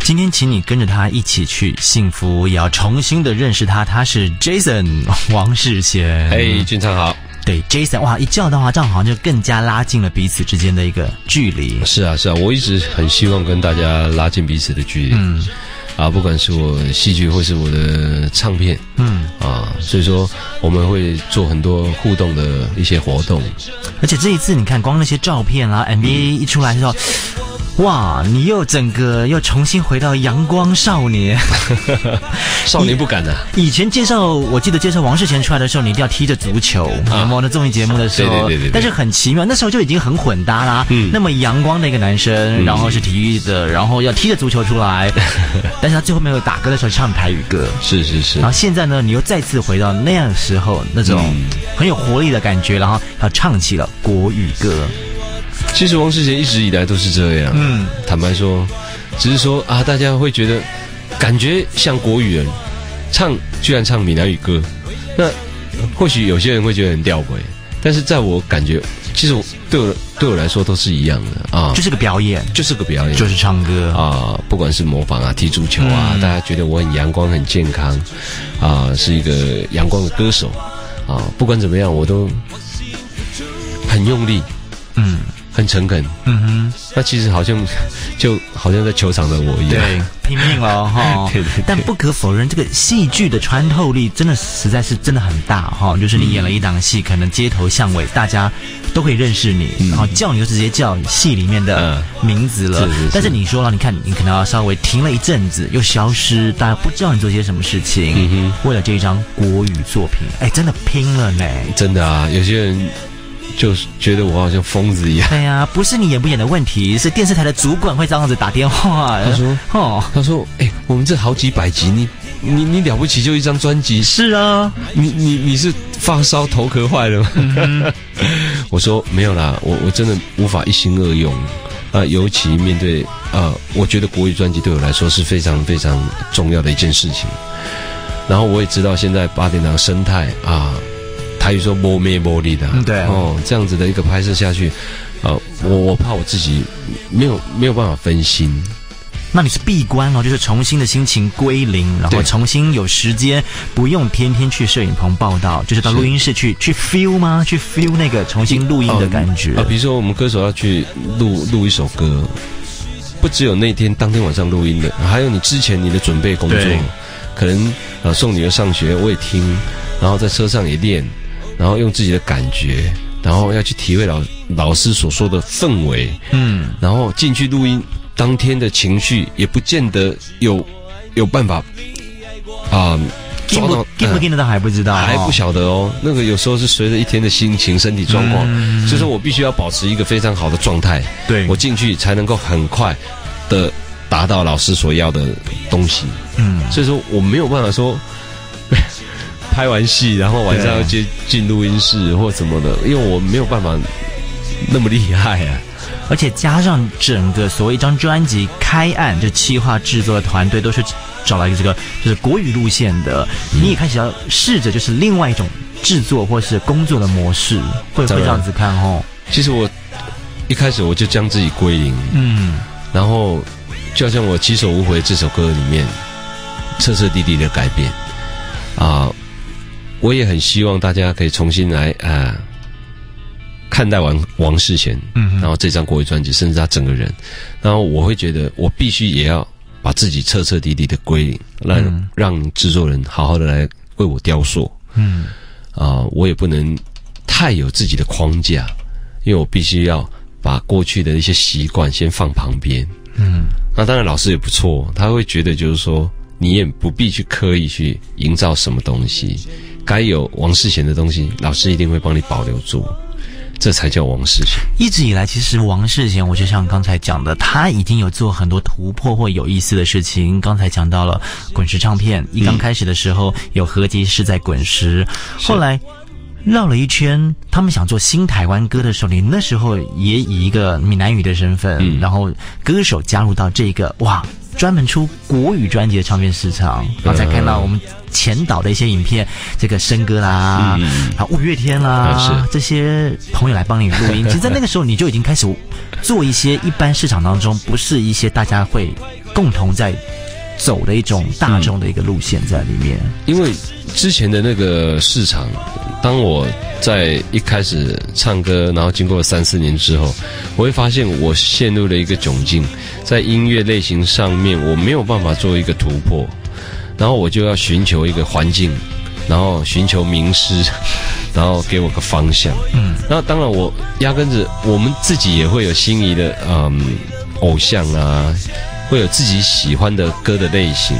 今天请你跟着他一起去幸福，也要重新的认识他。他是 Jason 王世贤。嘿，俊昌好。对 Jason， 哇，一叫到话，这样好像就更加拉近了彼此之间的一个距离。是啊，我一直很希望跟大家拉近彼此的距离。不管是我戏剧或是我的唱片，所以说我们会做很多互动的一些活动。而且这一次你看，光那些照片啊，MV 一出来的时候，哇，你又整个又重新回到阳光少年。少年不敢啊。以前我记得介绍王世贤出来的时候，你一定要踢着足球，有没有？那综艺节目的时候，对。但是很奇妙，那时候就已经很混搭啦。那么阳光的一个男生，然后是体育的，然后要踢着足球出来，但是他最后没有打歌的时候唱台语歌。是。然后现在呢，你又再次回到那样的时候，那种很有活力的感觉，然后要唱起了国语歌。其实王世贤一直以来都是这样。坦白说，只是说啊，大家会觉得感觉像国语人居然唱闽南语歌，那或许有些人会觉得很吊诡，但是在我感觉，其实对我来说都是一样的啊，就是个表演，就是唱歌啊，不管是模仿啊、踢足球啊，大家觉得我很阳光、很健康啊，是一个阳光的歌手啊，不管怎么样，我都很用力，很诚恳，那其实好像在球场的我一样，对，拼命了哈。对。但不可否认，这个戏剧的穿透力实在是真的很大哈。就是你演了一档戏，可能街头巷尾大家都会认识你，然后叫你就直接叫戏里面的名字了。但是你说了，你看你可能要稍微停了一阵子，又消失，大家不知道你做些什么事情。为了这一张国语作品，真的拼了呢。真的啊，有些人就觉得我好像疯子一样。对呀，不是你演不演的问题，是电视台的主管会这样子打电话。他说，我们这好几百集，你了不起就一张专辑。是啊，你是发烧头壳坏了吗？我说没有啦，我真的无法一心二用啊，尤其面对我觉得国语专辑对我来说是非常非常重要的一件事情。然后我也知道现在8点档生态啊。台语说没咩没力的，对这样子的一个拍摄下去，我怕我自己没有办法分心。那你是闭关哦，就是重新的心情归零，然后重新有时间，不用天天去摄影棚报道，就是到录音室去 feel 吗？去 feel 那个重新录音的感觉比如说我们歌手要去录一首歌，不只有当天晚上录音的，还有你之前你的准备工作，可能送女儿上学我也听，然后在车上也练。然后用自己的感觉，然后要去体会老师所说的氛围，然后进去录音，当天的情绪也不见得有办法抓到，跟不跟得到还不知道，还不晓得哦。那个有时候是随着一天的心情、身体状况，所以说我必须要保持一个非常好的状态，对我进去才能够很快的达到老师所要的东西。所以说我没有办法说。拍完戏，然后晚上要进录音室或什么的，因为我没有办法那么厉害啊。而且加上整个所谓一张专辑开案，就企划制作的团队都是找来这个就是国语路线的，你也开始要试着就是另外一种制作或是工作的模式，会这样子看哦。其实我一开始我就将自己归零，然后就好像我《起手无回》这首歌里面彻彻底底的改变我也很希望大家可以重新来看待王世贤，然后这张国语专辑，甚至他整个人，然后我会觉得我必须也要把自己彻彻底底的归零，让制作人好好的来为我雕塑。我也不能太有自己的框架，因为我必须要把过去的一些习惯先放旁边。那当然老师也不错，他会觉得就是说你也不必去刻意去营造什么东西，该有王世贤的东西，老师一定会帮你保留住，这才叫王世贤。一直以来，其实王世贤，我就像刚才讲的，他已经有做很多突破或有意思的事情。刚才讲到了滚石唱片，一刚开始的时候有合集是在滚石，后来绕了一圈，他们想做新台湾歌的时候，你那时候也以一个闽南语的身份，然后歌手加入到这个专门出国语专辑的唱片市场，然后再看到我们前导的一些影片，这个笙歌啦，五月天啦，这些朋友来帮你录音。其实在那个时候，你就已经开始做一些一般市场当中不是一些大家会共同在走的一种大众的一个路线在里面。因为之前的那个市场，当我在一开始唱歌，然后经过了3-4年之后，我会发现我陷入了一个窘境，在音乐类型上面我没有办法做一个突破，然后我就要寻求一个环境，然后寻求名师，然后给我个方向。那当然我压根子我们自己也会有心仪的偶像啊，会有自己喜欢的歌的类型，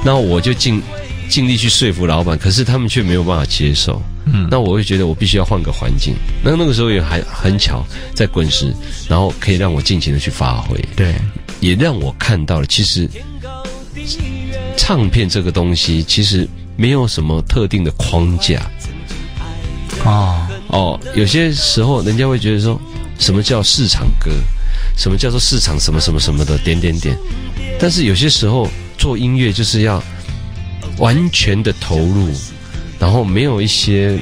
那我就尽力去说服老板，可是他们却没有办法接受。那我会觉得我必须要换个环境。那个时候也还很巧，在滚石，然后可以让我尽情的去发挥。对，也让我看到了，其实唱片这个东西其实没有什么特定的框架。有些时候人家会觉得说，什么叫市场歌？什么叫做市场什么什么什么的点点点？但是有些时候做音乐就是要完全的投入，然后没有一些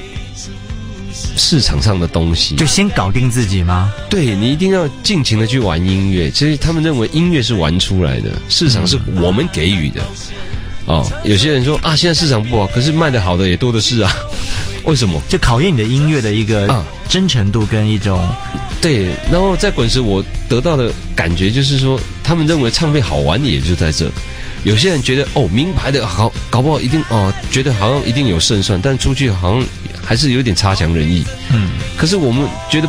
市场上的东西，就先搞定自己吗？对，你一定要尽情的去玩音乐。其实他们认为音乐是玩出来的，市场是我们给予的。有些人说啊，现在市场不好，可是卖得好的也多的是啊。为什么？就考验你的音乐的一个真诚度跟一种对。然后在滚石我得到的感觉就是说，他们认为唱片好玩也就在这。有些人觉得名牌的好，搞不好一定觉得好像一定有胜算，但出去好像还是有点差强人意。可是我们觉得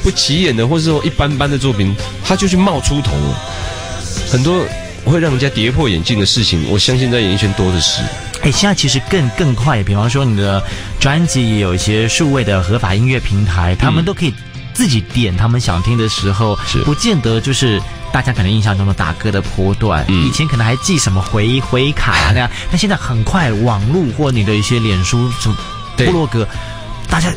不起眼的，或是说一般般的作品，他就去冒出头了。很多会让人家跌破眼镜的事情，我相信在演艺圈多的是。现在其实更快，比方说你的专辑也有一些数位的合法音乐平台，他们都可以自己点他们想听的时候，不见得就是大家可能印象中的打歌的波段。以前可能还记什么回卡那样，但现在很快，网络或你的一些脸书什么部落格，大家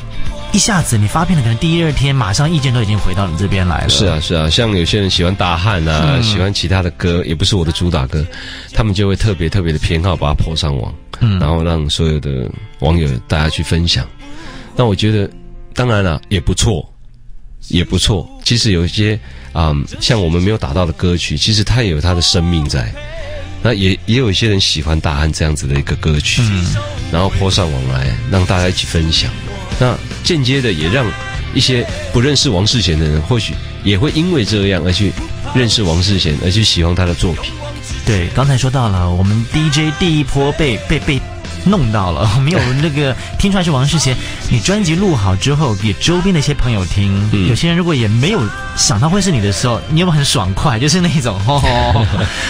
一下子你发片的可能第一2天，马上意见都已经回到你这边来了。是啊，像有些人喜欢大汉啊，喜欢其他的歌，也不是我的主打歌，他们就会特别的偏好把它抛上网，然后让所有的网友大家去分享。那我觉得，当然了，也不错。其实有一些像我们没有打到的歌曲，其实它也有它的生命在。那也有一些人喜欢大汉这样子的一个歌曲，然后抛上网来让大家一起分享。那间接的也让一些不认识王世贤的人，或许也会因为这样而去认识王世贤，而去喜欢他的作品。对，刚才说到了，我们 DJ 第一波被弄到了，没有那个听出来是王世贤。你专辑录好之后，给周边的一些朋友听，有些人如果也没有想到会是你的时候，你有没有很爽快？就是那种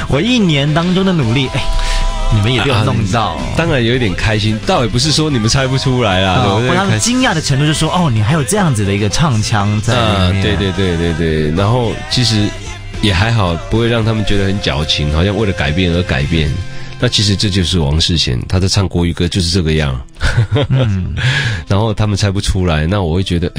我1年当中的努力，你们也被我弄到，当然有一点开心，倒也不是说你们猜不出来啦。或他们惊讶的程度就说，你还有这样子的一个唱腔在里面。对。然后其实也还好，不会让他们觉得很矫情，好像为了改变而改变。那其实这就是王世贤，他在唱国语歌就是这个样。然后他们猜不出来，那我会觉得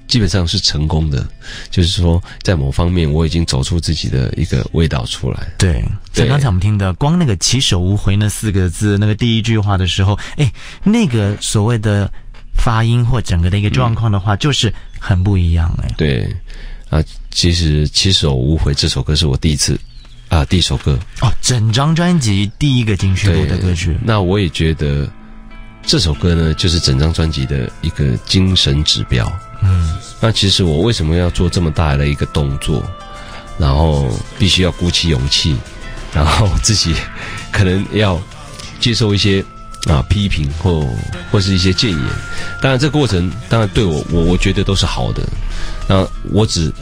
基本上是成功的，就是说在某方面我已经走出自己的一个味道出来。对，像刚才我们听的光那个起手无回那4个字，那个第一句话的时候，那个所谓的发音或整个的一个状况的话，就是很不一样。对其实起手无回这首歌是我第一首歌整张专辑第一个进去录的歌曲。那我也觉得这首歌呢，就是整张专辑的一个精神指标。那其实我为什么要做这么大的一个动作，然后必须要鼓起勇气，然后自己可能要接受一些批评或是一些谏言。当然这个过程当然对我觉得都是好的。那我只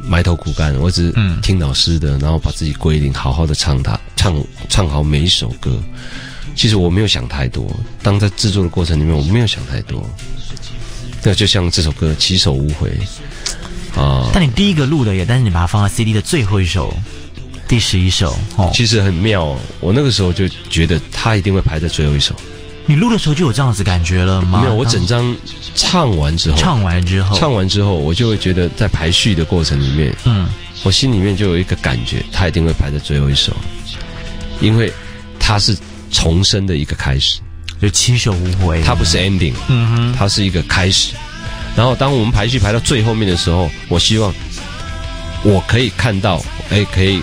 埋头苦干，我只听老师的，然后把自己归零，好好的唱好每一首歌。其实我没有想太多，当在制作的过程里面我没有想太多。那就像这首歌起手无回但你第一个录的但是你把它放在 CD 的最后一首，第11首其实很妙。我那个时候就觉得它一定会排在最后一首。你录的时候就有这样子感觉了吗？没有，我整张唱完之后我就会觉得在排序的过程里面我心里面就有一个感觉，它一定会排在最后一首，因为它是重生的一个开始，就起手无回，它不是 ending，它是一个开始。然后当我们排序排到最后面的时候，我希望我可以看到可以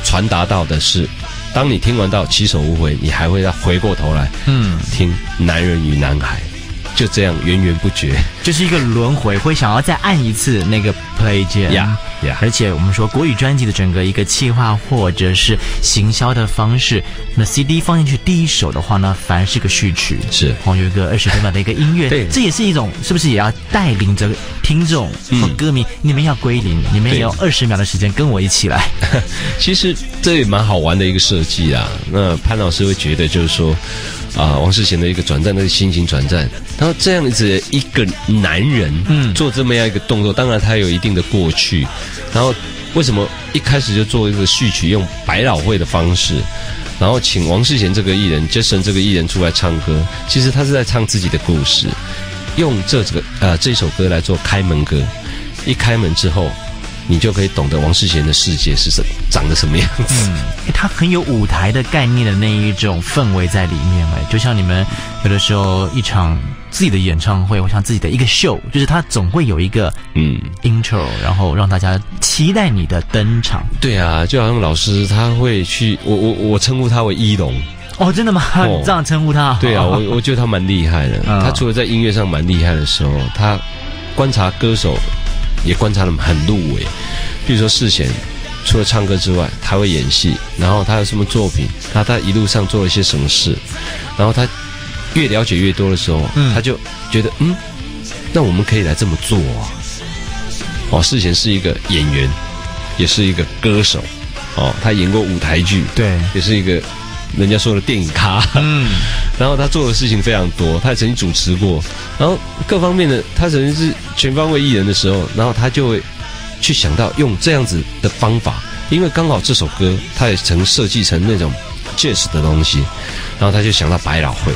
传达到的是，当你听完到起手无回，你还会再回过头来，听男人与男孩，就这样源源不绝，就是一个轮回，会想要再按一次那个 play 键。而且我们说国语专辑的整个一个企划或者是行销的方式，那 CD 放进去第一首的话呢，反而是个序曲，是有一个20分秒的一个音乐，对，这也是一种，是不是也要带领着听众和歌迷，你们要归零，你们也有20秒的时间跟我一起来。其实这也蛮好玩的一个设计啊。那潘老师会觉得就是说，王世贤的一个转战，那个心情转战，然后这样子一个男人，做这么样一个动作，当然他有一定的过去，然后为什么一开始就做一个序曲，用百老汇的方式，然后请王世贤这个艺人 Jason 这个艺人出来唱歌，其实他是在唱自己的故事，用这首歌来做开门歌，一开门之后，你就可以懂得王世贤的世界是长得什么样子。他很有舞台的概念的那一种氛围在里面，就像你们有的时候一场自己的演唱会，或像自己的一个秀，就是他总会有一个intro，然后让大家期待你的登场。对啊，就好像老师他会去，我称呼他为一龙。哦，真的吗？这样称呼他？对啊，我觉得他蛮厉害的。他除了在音乐上蛮厉害的时候，他观察歌手也观察得很入微。比如说世贤，除了唱歌之外，他会演戏，然后他有什么作品，他一路上做了一些什么事，然后他越了解越多的时候，他就觉得那我们可以来这么做啊。世贤是一个演员，也是一个歌手，他演过舞台剧，对，也是一个人家说的电影咖，然后他做的事情非常多，他也曾经主持过，然后各方面的他曾经是全方位艺人的时候，然后他就会去想到用这样子的方法，因为刚好这首歌他也曾设计成那种 jazz 的东西，然后他就想到百老汇，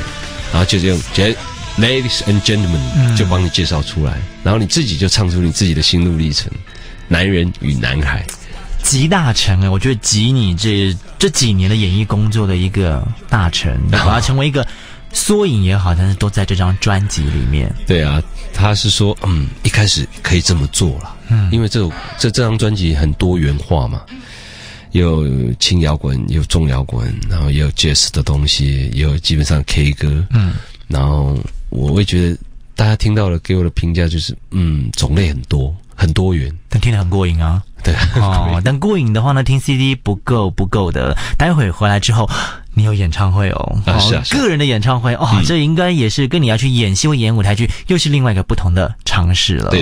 然后就用 Ladies and Gentlemen 就帮你介绍出来，然后你自己就唱出你自己的心路历程，男人与男孩。集大成我觉得集你这几年的演艺工作的一个大成，把它成为一个缩影也好，但是都在这张专辑里面。对啊，他是说一开始可以这么做了，因为这张专辑很多元化嘛，有轻摇滚，有重摇滚，然后也有 jazz 的东西，也有基本上 K 歌，然后我会觉得大家听到了给我的评价就是种类很多，很多元，但听得很过瘾啊。对但过瘾的话呢，听 CD 不够的。待会回来之后，你有演唱会是个人的演唱会这应该也是跟你要去演戏或演舞台剧又是另外一个不同的尝试了。对，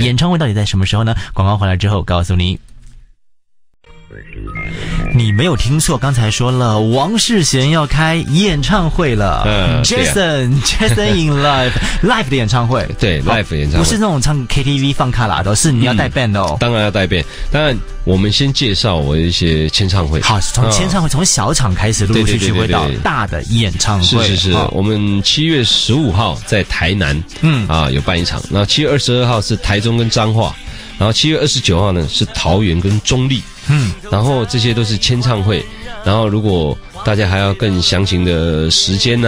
演唱会到底在什么时候呢？广告回来之后告诉你。你没有听错，刚才说了，王世贤要开演唱会了。Jason in live 的演唱会，对 live 的演唱会，不是那种唱 KTV 放卡拉的，是你要带 band 哦。当然要带 band。当然，我们先介绍我的一些签唱会。好，从签唱会从小场开始，陆陆续续会到大的演唱会。是，我们7月15号在台南，有办一场。然后7月22号是台中跟彰化，然后7月29号呢是桃园跟中坜。然后这些都是签唱会，然后如果大家还要更详情的时间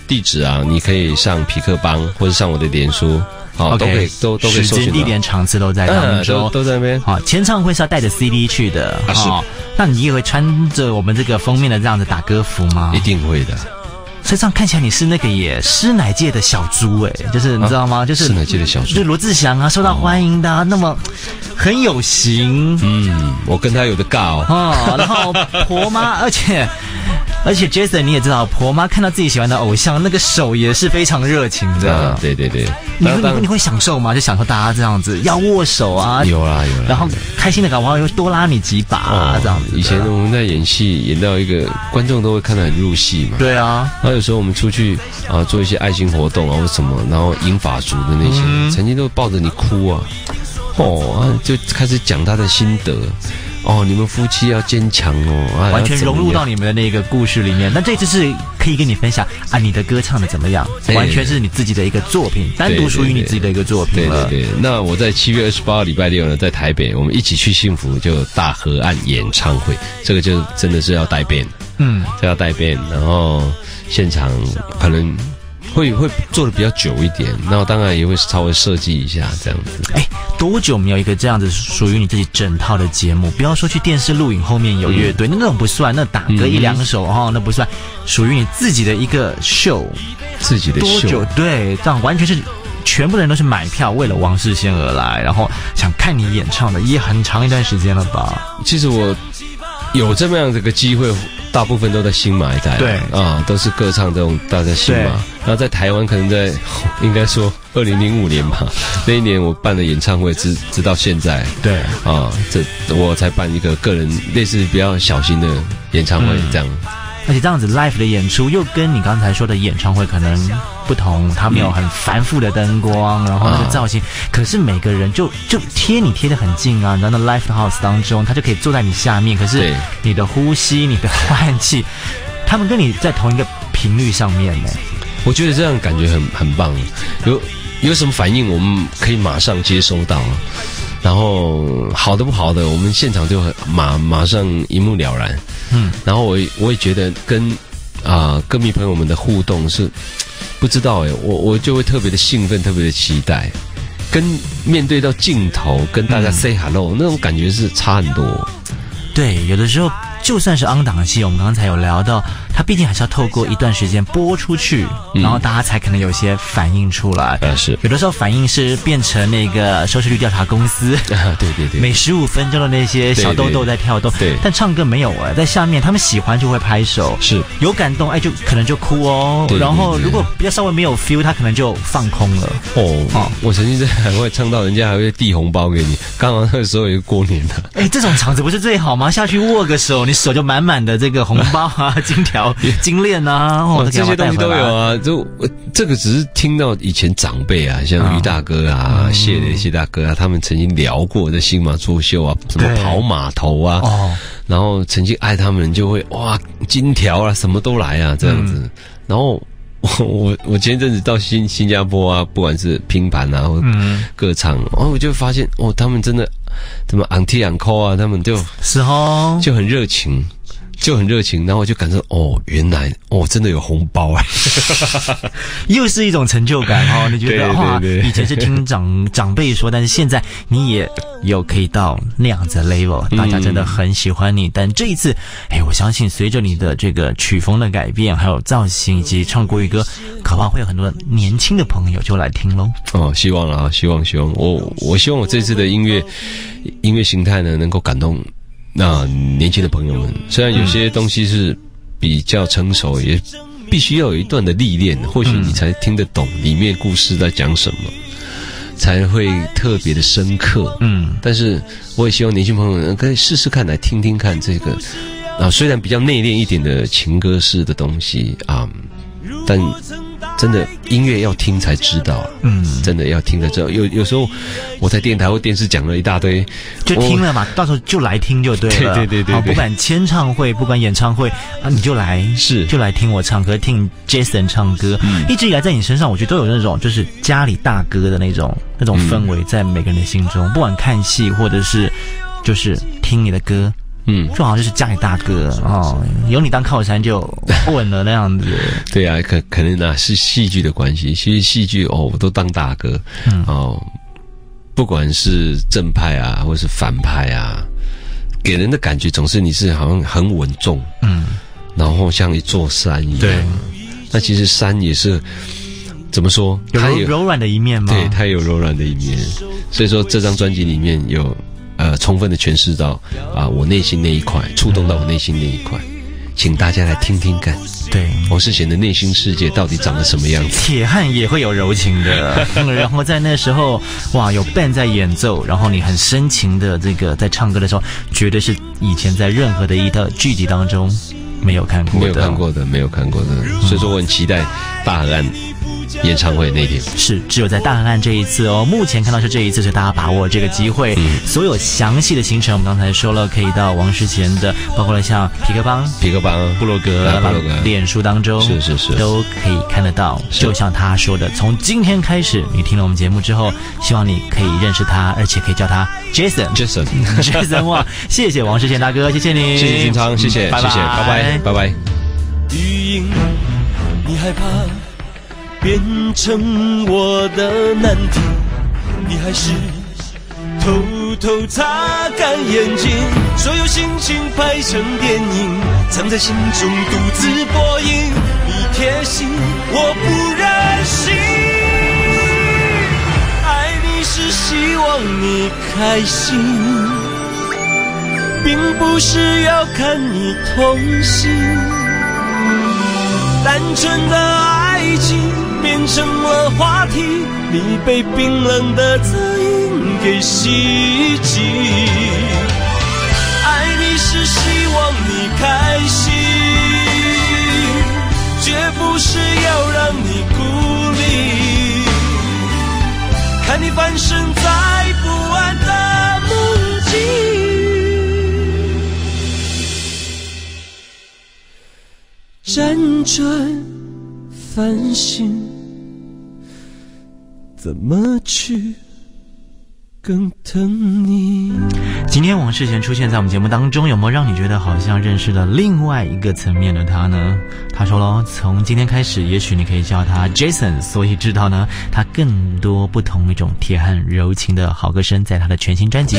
地址你可以上痞客邦或者上我的脸书，都可以搜寻到。时间、地点、场次都在当中，都在那边。签唱会是要带着 CD 去的那你也会穿着我们这个封面的这样子打歌服吗？一定会的。所以这样看起来你是那个师奶界的小猪就是你知道吗？就是师奶界的小猪，就是罗志祥受到欢迎的那么很有型。我跟他有的尬然后婆妈，而且 Jason 你也知道，婆妈看到自己喜欢的偶像，那个手也是非常热情的。对，你会享受吗？就享受大家这样子要握手有啦，然后开心的搞不好又多拉你几把这样子。以前我们在演戏，演到一个观众都会看得很入戏嘛。对啊。有时候我们出去做一些爱心活动或什么，然后银发族的那些曾经都抱着你哭就开始讲他的心得你们夫妻要坚强完全融入到你们的那个故事里面。那这次是可以跟你分享你的歌唱的怎么样，完全是你自己的一个作品，单独属于你自己的一个作品了。对。那我在7月28号礼拜六呢，在台北，我们一起去幸福就大河岸演唱会，这个就真的是要带 band，这要带 band，然后现场可能会做的比较久一点，然后当然也会稍微设计一下这样子。多久没有一个这样子属于你自己整套的节目？不要说去电视录影后面有乐队，那种不算，那打歌一两首那不算，属于你自己的一个秀，自己的秀。多久？对，这样完全是全部人都是买票为了王世坚而来，然后想看你演唱的，也很长一段时间了吧？其实我有这么样的一个机会，大部分都在新马一带，对都是歌唱这种大在新马。然后在台湾可能在应该说2005年吧，那一年我办的演唱会直到现在，对这我才办一个个人类似比较小型的演唱会这样。而且这样子 live 的演出又跟你刚才说的演唱会可能不同，它没有很繁复的灯光，然后那个造型，可是每个人就贴你贴得很近啊，然后那 live house 当中，他就可以坐在你下面，可是你的呼吸、你的换气，他们跟你在同一个频率上面呢。我觉得这样感觉很棒，有什么反应我们可以马上接收到，然后好的不好的，我们现场就马上一目了然。然后我也觉得跟歌迷朋友们的互动是不知道我就会特别的兴奋，特别的期待，跟面对到镜头跟大家 say hello 那种感觉是差很多。对，有的时候就算是on档戏，我们刚才有聊到，它毕竟还是要透过一段时间播出去，然后大家才可能有些反应出来。是有的时候反应是变成那个收视率调查公司，对，每15分钟的那些小豆豆在跳动，对，但唱歌没有在下面他们喜欢就会拍手，是有感动就可能就哭然后如果比较稍微没有 feel， 他可能就放空了。我曾经在海外唱到人家还会递红包给你，刚好那个时候也是过年的。这种场子不是最好吗？下去握个手，你手就满满的这个红包啊、金条、金链啊，这些东西都有啊。就这个只是听到以前长辈啊，像于大哥啊、谢大哥啊，他们曾经聊过在新马作秀啊，什么跑码头啊，然后曾经爱他们就会哇金条啊，什么都来啊这样子。然后我前一阵子到新加坡啊，不管是拼盘啊或歌唱，我就发现他们真的怎么 auntie uncle 啊，他们就很热情。然后我就感受原来真的有红包又是一种成就感你觉得对以前是听长辈说，但是现在你也有可以到那样子的 level，大家真的很喜欢你。但这一次我相信随着你的这个曲风的改变，还有造型以及唱国语歌，恐怕会有很多年轻的朋友就来听咯。希望啦，希望我希望我这次的音乐形态呢能够感动年轻的朋友们。虽然有些东西是比较成熟，也必须要有一段的历练，或许你才听得懂里面故事在讲什么，才会特别的深刻。但是我也希望年轻朋友们可以试试看，来听听看这个虽然比较内敛一点的情歌式的东西但真的音乐要听才知道，真的要听了之后，有时候我在电台或电视讲了一大堆，就听了嘛，到时候就来听就对了。对，不管签唱会，不管演唱会你就来听我唱歌，听 Jason 唱歌。一直以来在你身上，我觉得都有那种就是家里大哥的那种氛围在每个人的心中，不管看戏或者是就是听你的歌。就好像就是家里大哥有你当靠山就稳了那样子。对啊，可能是戏剧的关系。其实戏剧我都当大哥不管是正派啊或是反派啊，给人的感觉总是你是好像很稳重然后像一座山一样。对，那其实山也是怎么说，它有柔软的一面吗？对，它有柔软的一面。所以说这张专辑里面有充分的诠释到我内心那一块，触动到我内心那一块，请大家来听听看。对，王世贤的内心世界到底长得什么样子？铁汉也会有柔情的然后在那时候有 band 在演奏，然后你很深情的这个在唱歌的时候，绝对是以前在任何的一套剧集当中没有看过的。所以说我很期待大河岸演唱会那天，是只有在大河岸这一次目前看到是这一次，所以大家把握这个机会。所有详细的行程我们刚才说了，可以到王世贤的，包括了像皮克邦部落格脸书当中是都可以看得到。就像他说的，从今天开始你听了我们节目之后，希望你可以认识他，而且可以叫他 Jason 哇，谢谢王世贤大哥，谢谢你，谢谢金昌，谢谢，拜拜。语音，你害怕变成我的难题，你还是偷偷擦干眼睛，所有心情拍成电影，藏在心中独自播映。你贴心，我不忍心。爱你是希望你开心，并不是要看你痛心。单纯的爱情变成了话题，你被冰冷的侧影给袭击。爱你是希望你开心，绝不是要让你孤立。看你翻身在不安的梦境，辗转反省，怎么去更疼你。今天王世贤出现在我们节目当中，有没有让你觉得好像认识了另外一个层面的他呢？他说咯，从今天开始也许你可以叫他 Jason， 所以知道呢他更多不同一种铁汉柔情的好歌声在他的全新专辑